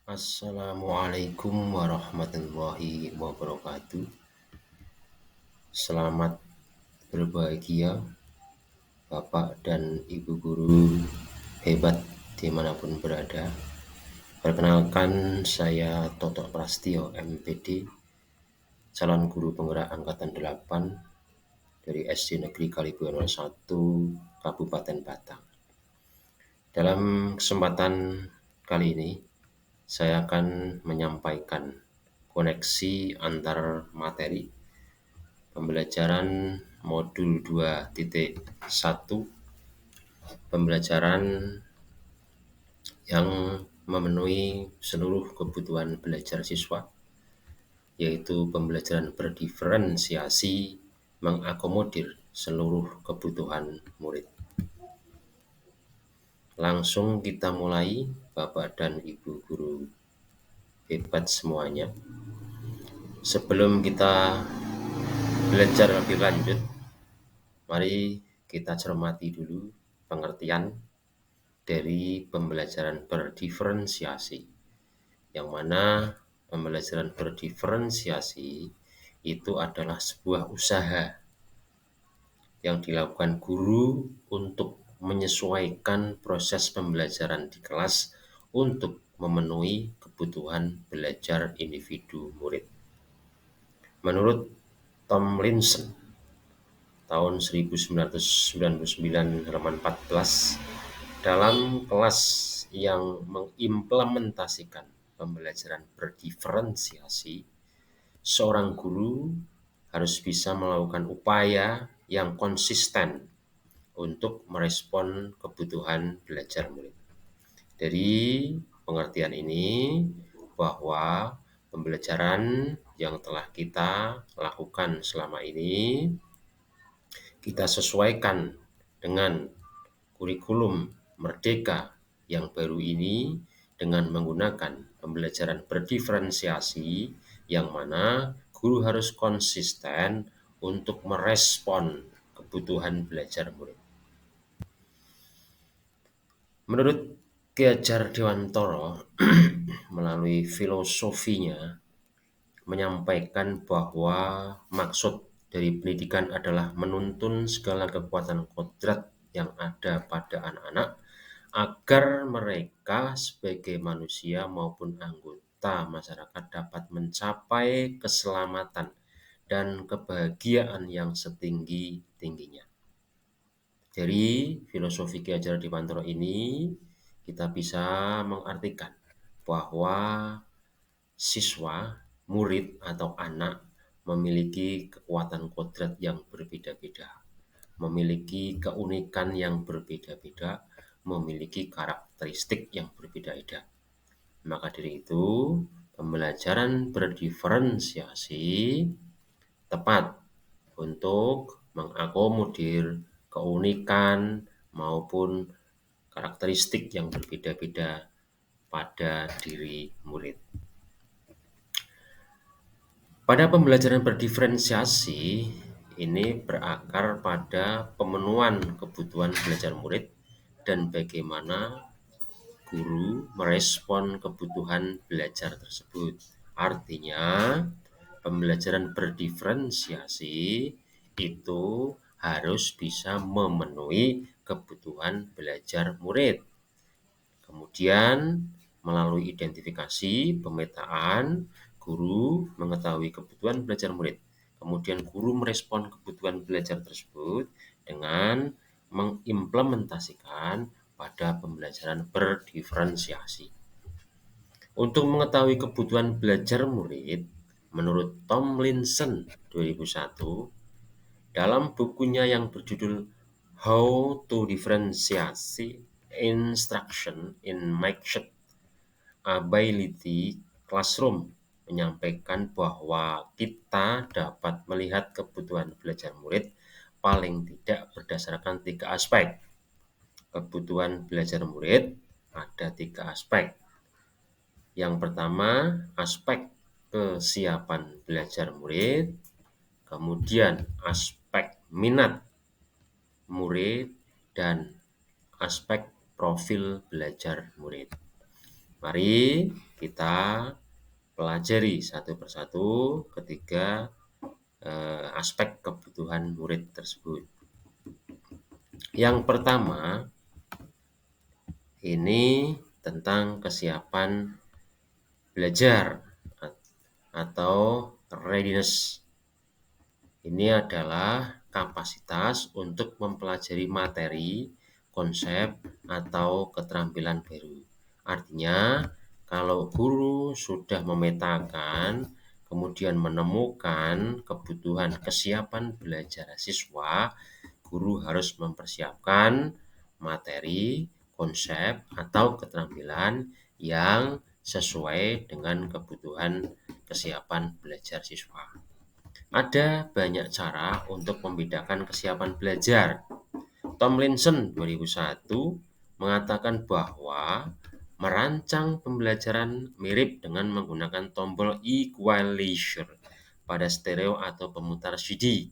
Assalamualaikum warahmatullahi wabarakatuh. Selamat berbahagia Bapak dan Ibu guru hebat dimanapun berada. Perkenalkan, saya Toto Prastio MPD, calon guru penggerak Angkatan 8 dari SD Negeri Kalibuana 1, Kabupaten Batang. Dalam kesempatan kali ini, saya akan menyampaikan koneksi antar materi pembelajaran modul 2.1, pembelajaran yang memenuhi seluruh kebutuhan belajar siswa, yaitu pembelajaran berdiferensiasi mengakomodir seluruh kebutuhan murid. Langsung kita mulai, Bapak dan Ibu guru hebat semuanya. Sebelum kita belajar lebih lanjut, mari kita cermati dulu pengertian dari pembelajaran berdiferensiasi, yang mana pembelajaran berdiferensiasi itu adalah sebuah usaha yang dilakukan guru untuk menyesuaikan proses pembelajaran di kelas untuk memenuhi kebutuhan belajar individu murid. Menurut Tomlinson, tahun 1999 halaman 14, dalam kelas yang mengimplementasikan pembelajaran berdiferensiasi, seorang guru harus bisa melakukan upaya yang konsisten untuk merespon kebutuhan belajar murid. Dari pengertian ini, bahwa pembelajaran yang telah kita lakukan selama ini kita sesuaikan dengan kurikulum Merdeka yang baru ini dengan menggunakan pembelajaran berdiferensiasi, yang mana guru harus konsisten untuk merespon kebutuhan belajar murid. Menurut Ki Hajar Dewantara melalui filosofinya menyampaikan bahwa maksud dari pendidikan adalah menuntun segala kekuatan kodrat yang ada pada anak-anak agar mereka sebagai manusia maupun anggota masyarakat dapat mencapai keselamatan dan kebahagiaan yang setinggi-tingginya. Dari filosofi Ki Hajar Dewantara ini, kita bisa mengartikan bahwa siswa, murid atau anak memiliki kekuatan kodrat yang berbeda-beda, memiliki keunikan yang berbeda-beda, memiliki karakteristik yang berbeda-beda. Maka dari itu, pembelajaran berdiferensiasi tepat untuk mengakomodir keunikan maupun karakteristik yang berbeda-beda pada diri murid. Pada pembelajaran berdiferensiasi, ini berakar pada pemenuhan kebutuhan belajar murid dan bagaimana guru merespon kebutuhan belajar tersebut. Artinya, pembelajaran berdiferensiasi itu harus bisa memenuhi kebutuhan belajar murid. Kemudian, melalui identifikasi, pemetaan, guru mengetahui kebutuhan belajar murid. Kemudian guru merespon kebutuhan belajar tersebut dengan mengimplementasikan pada pembelajaran berdiferensiasi. Untuk mengetahui kebutuhan belajar murid, menurut Tomlinson 2001, dalam bukunya yang berjudul How to Differentiate Instruction in Mixed Ability Classroom, menyampaikan bahwa kita dapat melihat kebutuhan belajar murid paling tidak berdasarkan 3 aspek. Kebutuhan belajar murid ada 3 aspek. Yang pertama, aspek kesiapan belajar murid, kemudian aspek minat murid, dan aspek profil belajar murid. Mari kita pelajari satu persatu ketiga aspek kebutuhan murid tersebut. Yang pertama, ini tentang kesiapan belajar atau readiness. Ini adalah kapasitas untuk mempelajari materi, konsep, atau keterampilan baru. Artinya, kalau guru sudah memetakan, kemudian menemukan kebutuhan kesiapan belajar siswa, guru harus mempersiapkan materi, konsep, atau keterampilan yang sesuai dengan kebutuhan kesiapan belajar siswa. Ada banyak cara untuk membedakan kesiapan belajar. Tomlinson 2001 mengatakan bahwa merancang pembelajaran mirip dengan menggunakan tombol equalizer pada stereo atau pemutar CD.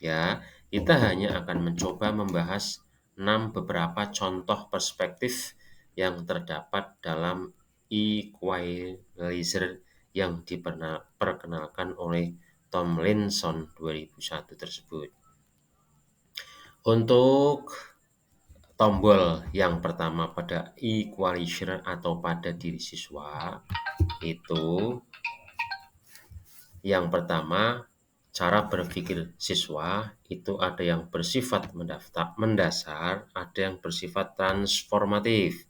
Ya, kita hanya akan mencoba membahas 6 beberapa contoh perspektif yang terdapat dalam equalizer yang diperkenalkan oleh Tomlinson 2001 tersebut. Untuk tombol yang pertama pada equalizer atau pada diri siswa, itu yang pertama, cara berpikir siswa itu ada yang bersifat mendasar, ada yang bersifat transformatif.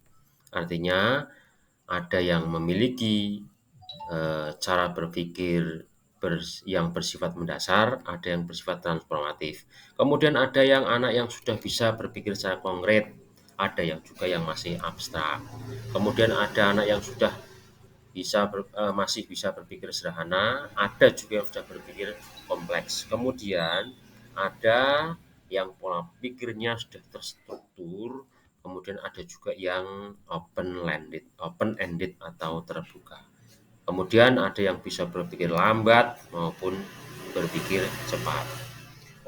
Artinya, ada yang memiliki cara berpikir yang bersifat mendasar, ada yang bersifat transformatif. Kemudian ada yang anak yang sudah bisa berpikir secara konkret, ada yang juga yang masih abstrak. Kemudian ada anak yang sudah masih bisa berpikir sederhana, ada juga yang sudah berpikir kompleks. Kemudian ada yang pola pikirnya sudah terstruktur, kemudian ada juga yang open-ended atau terbuka. Kemudian ada yang bisa berpikir lambat maupun berpikir cepat.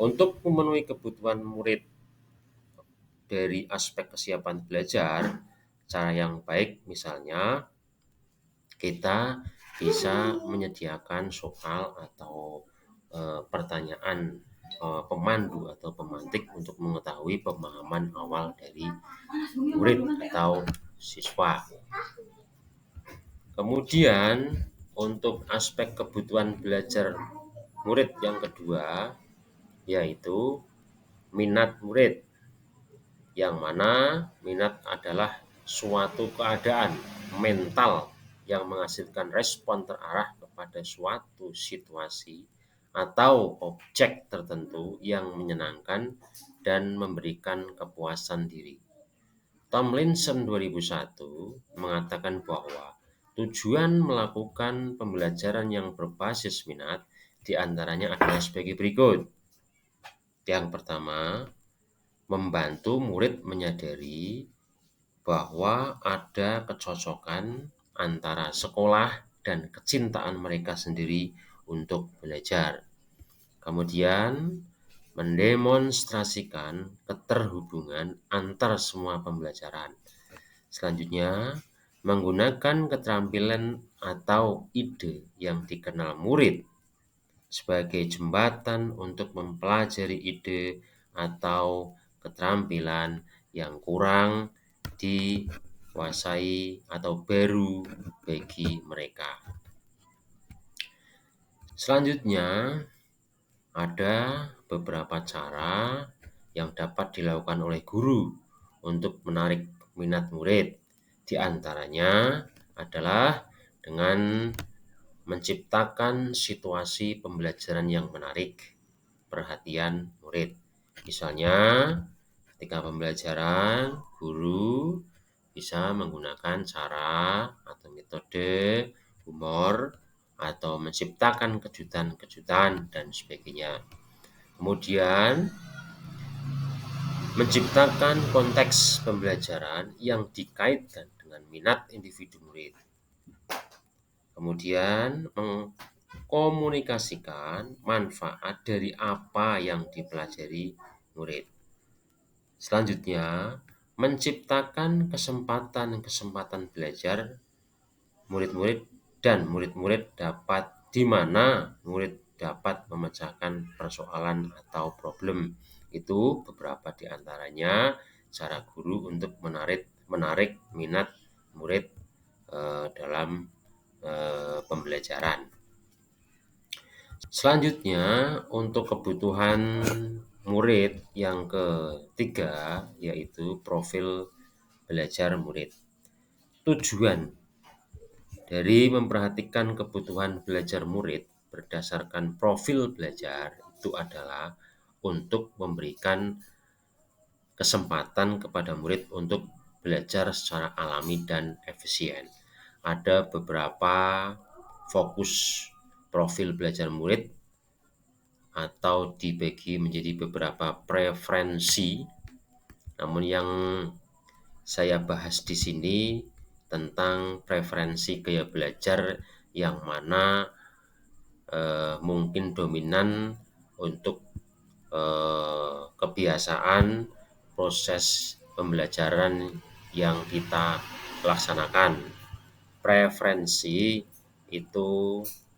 Untuk memenuhi kebutuhan murid dari aspek kesiapan belajar, cara yang baik misalnya kita bisa menyediakan soal atau pertanyaan pemandu atau pemantik untuk mengetahui pemahaman awal dari murid atau siswa. Kemudian untuk aspek kebutuhan belajar murid yang kedua, yaitu minat murid, yang mana minat adalah suatu keadaan mental yang menghasilkan respon terarah kepada suatu situasi atau objek tertentu yang menyenangkan dan memberikan kepuasan diri. Tomlinson 2001 mengatakan bahwa tujuan melakukan pembelajaran yang berbasis minat diantaranya adalah sebagai berikut. Yang pertama, membantu murid menyadari bahwa ada kecocokan antara sekolah dan kecintaan mereka sendiri untuk belajar. Kemudian, mendemonstrasikan keterhubungan antar semua pembelajaran. Selanjutnya, menggunakan keterampilan atau ide yang dikenal murid sebagai jembatan untuk mempelajari ide atau keterampilan yang kurang dikuasai atau baru bagi mereka. Selanjutnya, ada beberapa cara yang dapat dilakukan oleh guru untuk menarik minat murid. Di antaranya adalah dengan menciptakan situasi pembelajaran yang menarik perhatian murid. Misalnya, ketika pembelajaran, guru bisa menggunakan cara atau metode humor atau menciptakan kejutan-kejutan dan sebagainya. Kemudian, menciptakan konteks pembelajaran yang dikaitkan dengan minat individu murid. Kemudian, mengkomunikasikan manfaat dari apa yang dipelajari murid. Selanjutnya, menciptakan kesempatan-kesempatan belajar murid-murid dan murid-murid dapat di mana murid dapat memecahkan persoalan atau problem. Itu beberapa di antaranya cara guru untuk menarik minat murid dalam pembelajaran. Selanjutnya, untuk kebutuhan murid yang ketiga, yaitu profil belajar murid. Tujuan dari memperhatikan kebutuhan belajar murid berdasarkan profil belajar itu adalah untuk memberikan kesempatan kepada murid untuk belajar secara alami dan efisien. Ada beberapa fokus profil belajar murid atau dibagi menjadi beberapa preferensi. Namun yang saya bahas di sini tentang preferensi gaya belajar yang mana mungkin dominan untuk kebiasaan proses pembelajaran yang kita laksanakan. Preferensi itu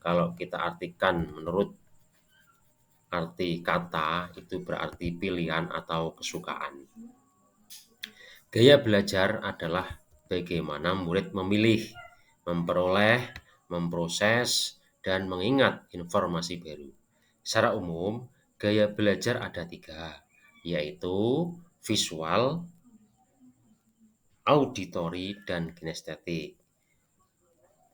kalau kita artikan menurut arti kata itu berarti pilihan atau kesukaan. Gaya belajar adalah bagaimana murid memilih, memperoleh, memproses, dan mengingat informasi baru. Secara umum, gaya belajar ada 3, yaitu visual, auditori, dan kinestetik.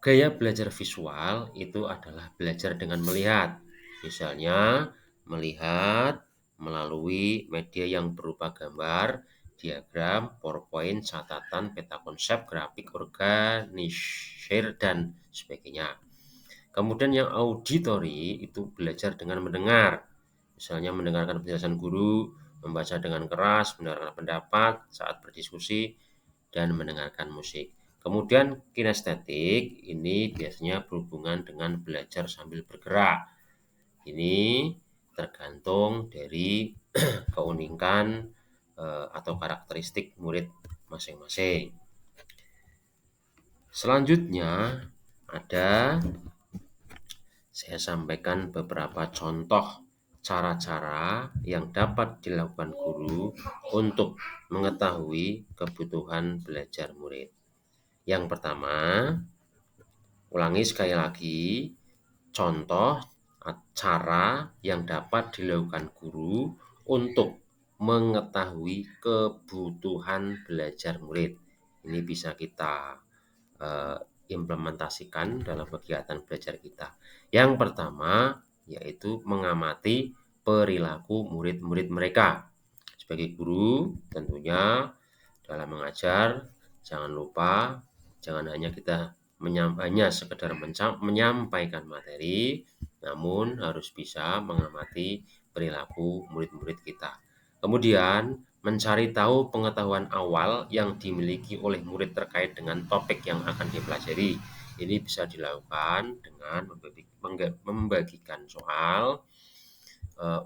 Gaya belajar visual itu adalah belajar dengan melihat. Misalnya, melihat melalui media yang berupa gambar, diagram, PowerPoint, catatan, peta konsep, grafik, organisir, dan sebagainya. Kemudian yang auditori itu belajar dengan mendengar. Misalnya mendengarkan penjelasan guru, membaca dengan keras, mendengarkan pendapat saat berdiskusi, dan mendengarkan musik. Kemudian kinestetik ini biasanya berhubungan dengan belajar sambil bergerak. Ini tergantung dari keunikan atau karakteristik murid masing-masing. Selanjutnya saya sampaikan beberapa contoh cara-cara yang dapat dilakukan guru untuk mengetahui kebutuhan belajar murid. Yang pertama, ulangi sekali lagi, contoh cara yang dapat dilakukan guru untuk mengetahui kebutuhan belajar murid. Ini bisa kita implementasikan dalam kegiatan belajar kita. Yang pertama, yaitu mengamati perilaku murid-murid mereka. Sebagai guru, tentunya dalam mengajar, jangan lupa, jangan hanya kita hanya sekedar menyampaikan materi, namun harus bisa mengamati perilaku murid-murid kita. Kemudian, mencari tahu pengetahuan awal yang dimiliki oleh murid terkait dengan topik yang akan dipelajari. Ini bisa dilakukan dengan membagikan soal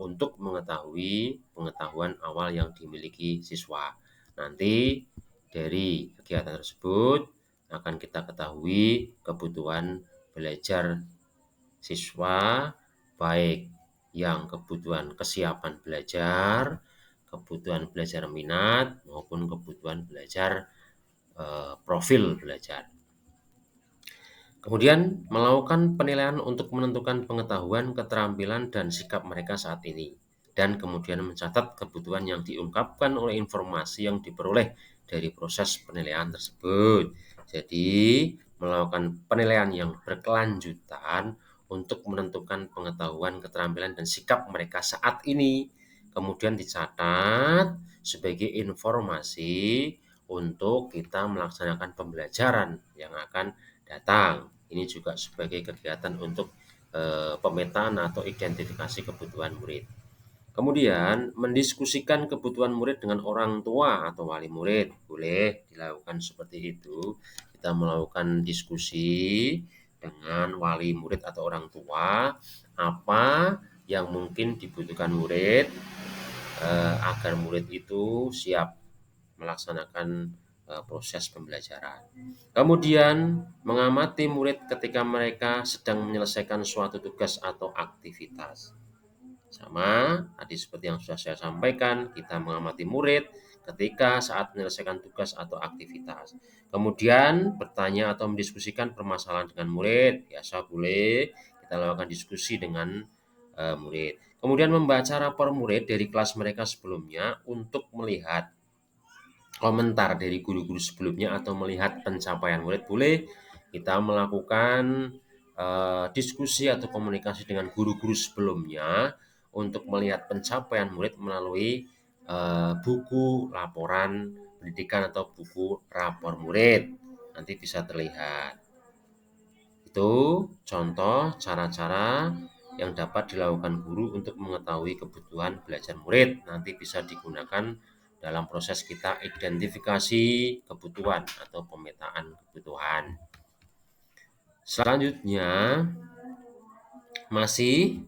untuk mengetahui pengetahuan awal yang dimiliki siswa. Nanti dari kegiatan tersebut akan kita ketahui kebutuhan belajar siswa, baik yang kebutuhan kesiapan belajar, kebutuhan belajar minat, maupun kebutuhan belajar profil belajar. Kemudian melakukan penilaian untuk menentukan pengetahuan, keterampilan, dan sikap mereka saat ini. Dan kemudian mencatat kebutuhan yang diungkapkan oleh informasi yang diperoleh dari proses penilaian tersebut. Jadi, melakukan penilaian yang berkelanjutan untuk menentukan pengetahuan, keterampilan, dan sikap mereka saat ini. Kemudian dicatat sebagai informasi untuk kita melaksanakan pembelajaran yang akan datang. Ini juga sebagai kegiatan untuk pemetaan atau identifikasi kebutuhan murid. Kemudian mendiskusikan kebutuhan murid dengan orang tua atau wali murid. Boleh dilakukan seperti itu. Kita melakukan diskusi dengan wali murid atau orang tua, apa yang mungkin dibutuhkan murid agar murid itu siap melaksanakan proses pembelajaran. Kemudian mengamati murid ketika mereka sedang menyelesaikan suatu tugas atau aktivitas. Sama tadi seperti yang sudah saya sampaikan, kita mengamati murid ketika saat menyelesaikan tugas atau aktivitas. Kemudian bertanya atau mendiskusikan permasalahan dengan murid, biasa boleh kita lakukan diskusi dengan murid. Kemudian membaca rapor murid dari kelas mereka sebelumnya untuk melihat komentar dari guru-guru sebelumnya atau melihat pencapaian murid. Boleh kita melakukan diskusi atau komunikasi dengan guru-guru sebelumnya untuk melihat pencapaian murid melalui buku laporan pendidikan atau buku rapor murid. Nanti bisa terlihat. Itu contoh cara-cara yang dapat dilakukan guru untuk mengetahui kebutuhan belajar murid. Nanti bisa digunakan dalam proses kita identifikasi kebutuhan atau pemetaan kebutuhan. Selanjutnya masih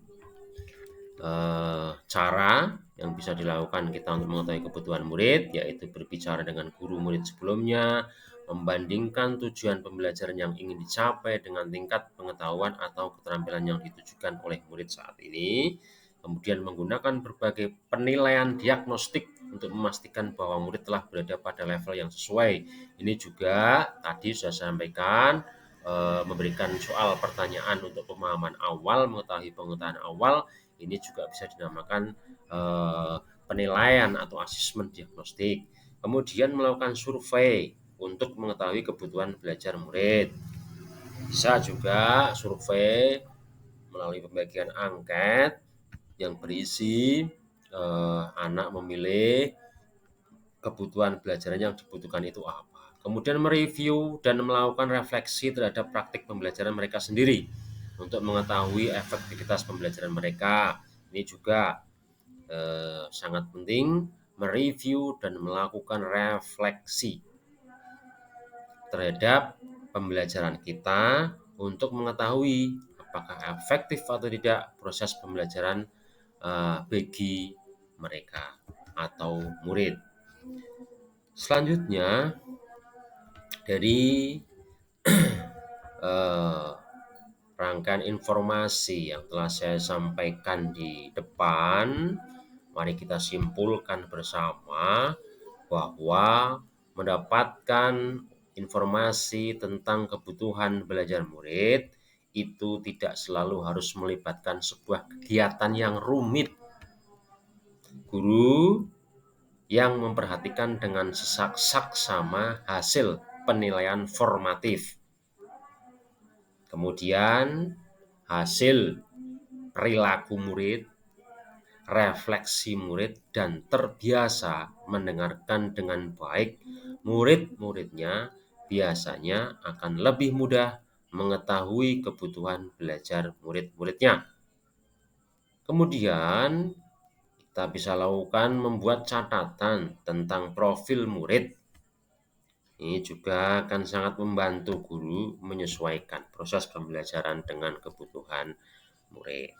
cara yang bisa dilakukan kita untuk mengetahui kebutuhan murid, yaitu berbicara dengan guru murid sebelumnya, membandingkan tujuan pembelajaran yang ingin dicapai dengan tingkat pengetahuan atau keterampilan yang ditujukan oleh murid saat ini, kemudian menggunakan berbagai penilaian diagnostik untuk memastikan bahwa murid telah berada pada level yang sesuai. Ini juga tadi sudah saya sampaikan, memberikan soal pertanyaan untuk pemahaman awal, mengetahui pengetahuan awal. Ini juga bisa dinamakan penilaian atau asesmen diagnostik. Kemudian melakukan survei untuk mengetahui kebutuhan belajar murid. Bisa juga survei melalui pembagian angket yang berisi anak memilih kebutuhan belajaran yang dibutuhkan itu apa. Kemudian mereview dan melakukan refleksi terhadap praktik pembelajaran mereka sendiri untuk mengetahui efektivitas pembelajaran mereka. Ini juga sangat penting, mereview dan melakukan refleksi terhadap pembelajaran kita untuk mengetahui apakah efektif atau tidak proses pembelajaran bagi mereka atau murid. Selanjutnya dari rangkaian informasi yang telah saya sampaikan di depan, mari kita simpulkan bersama bahwa mendapatkan informasi tentang kebutuhan belajar murid itu tidak selalu harus melibatkan sebuah kegiatan yang rumit. Guru yang memperhatikan dengan seksama hasil penilaian formatif. Kemudian hasil perilaku murid, refleksi murid, dan terbiasa mendengarkan dengan baik, murid-muridnya biasanya akan lebih mudah mengetahui kebutuhan belajar murid-muridnya. Kemudian kita bisa lakukan membuat catatan tentang profil murid. Ini juga akan sangat membantu guru menyesuaikan proses pembelajaran dengan kebutuhan murid.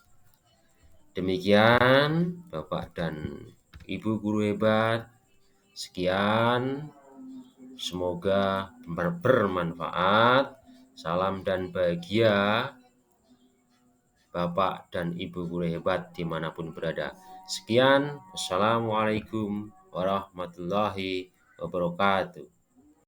Demikian Bapak dan Ibu guru hebat. Sekian, semoga bermanfaat. Salam dan bahagia Bapak dan Ibu guru hebat dimanapun berada. Sekian, wassalamualaikum warahmatullahi wabarakatuh.